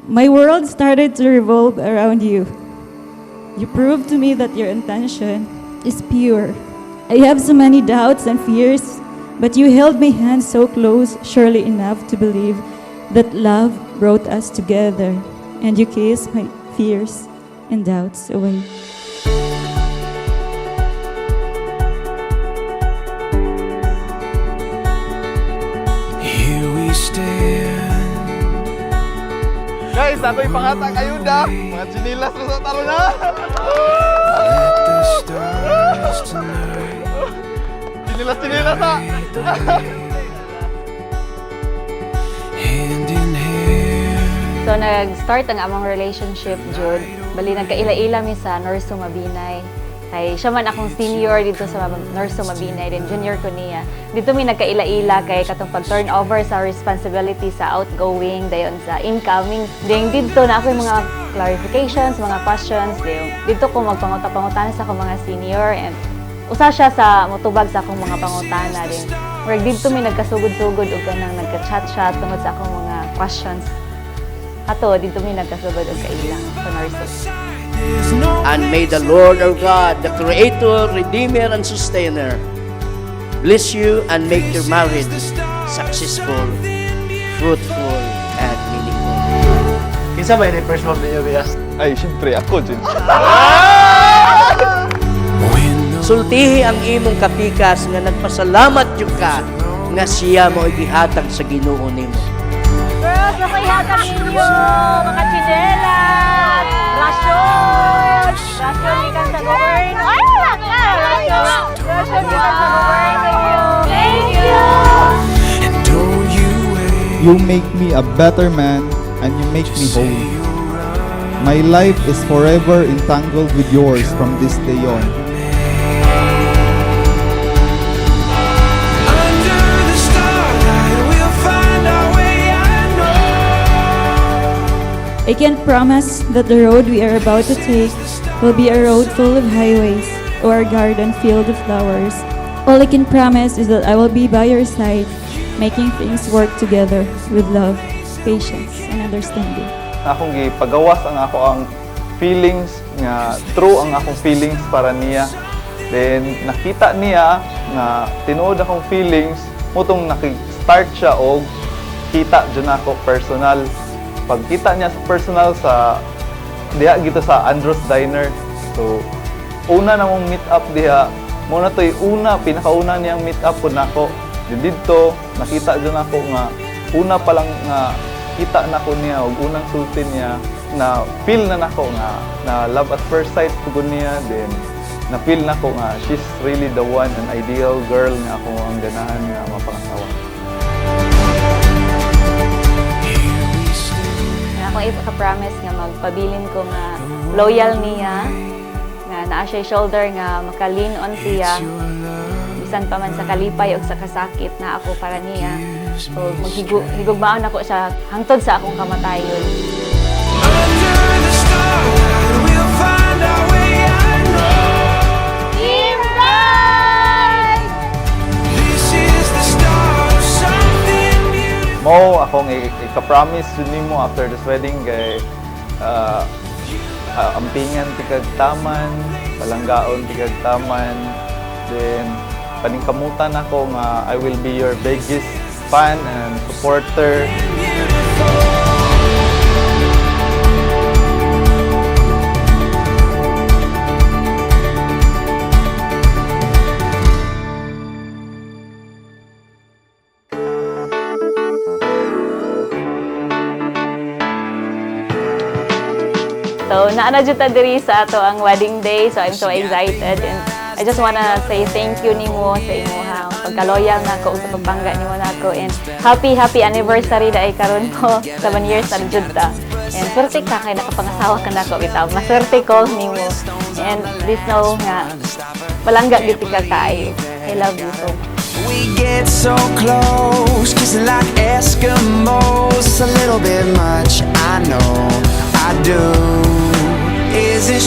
My world started to revolve around you. You proved to me that your intention is pure. I have so many doubts and fears, but you held my hand so close, surely enough to believe that love brought us together, and you kissed my fears and doubts away. Here we stand. Guys, ako ipangata kayo na. Mga chinilas na sa taro na. Let the stars tonight Chinilas ha. hand in hand. So nag-start ang among relationship, Jude. Bali nagkaila-ila mi sa Norso Mabinay. Kay siya man akong senior dito sa Norso Mabinay, then junior ko niya. Dito mi nagkaila-ila kay katong pag-turnover sa responsibility sa outgoing, dayon sa incoming. Then dito na ako yung mga clarifications, mga questions. Dito ko magpanguta-pangutana sa akong mga senior, and usa siya sa motubag sa akong mga pangutana din. Murag dito mi nagkasugod-sugod ug kanang nagka-chat-chat tungod sa akong mga questions. Ato dito mi nagkasugod og kaila sa Norso. And may the Lord our God, the Creator, Redeemer, and Sustainer, bless you and make your marriage successful, fruitful, and meaningful. Kinsa ba yung first love niyo, Bias? Ay, syempre, ako, Jun. Sultihi ang imong kapikas nga nagpasalamat yung ka nga siya mo igihatag sa Ginoo nimo. Girls, nakihatag ninyo! Mga chinelas! Rasyon! Rasyon gikan sa gobyerno! Ay, wala ka! Rasyon gikan sa gobyerno! Thank you! And don't you wait. You make me a better man and you make me whole. My life is forever entangled with yours from this day on. Under the starlight, we'll find our way, I know. I can't promise that the road we are about to take will be a road full of highways or a garden filled with flowers. All I can promise is that I will be by your side, making things work together with love, patience, and understanding. Akong gipagawas ang ako ang feelings nga true ang akong feelings para niya. Then nakita niya nga tinuod akong feelings mutong naki-start siya og kita jud ako personal. Pagkita niya sa personal sa diha gito sa Andros Diner. So una na mong meet up diha. Muna to'y pinakauna niyang meet up po nako. Dito nakita jud ako nga una pa lang nga kita na ko niya og unang sulti niya na feel na nako nga na love at first sight pugod niya, then na feel nako nga she's really the one, an ideal girl nga ako ang ganahan nga mapangasawa. Ako ipaka-promise nga magpabilin ko nga loyal niya, nga naa siya shoulder nga maka-lean on siya. Bisan pa man sa kalipay o sa kasakit na ako para niya. So maghigugmaan ako sa hangtod sa akong kamatayon. Under the starlight, we'll find our way, I know. Team Pride! This is the start of something beautiful. Mo akong ika-promise jud nimo after this wedding kay ampingan tikag taman, palanggaon tikag taman, then paningkamutan ako nga I will be your biggest fan and supporter. So naana jud ta diri sa ato ang wedding day. So I'm so excited, and I just wanna say thank you nimo sa imuhang pagka-loyal nako ug sa pagbangga nimo nako, and happy anniversary dai karon ko. 7 years na jud ta. And swerte ka kay nakapangasawa ka nako bitaw. Maswerte ko nimo. And please know nga palangga gid ka kaayo. I love you so much. We get so close, kissing like Eskimos. A little bit much, I know I do. Is it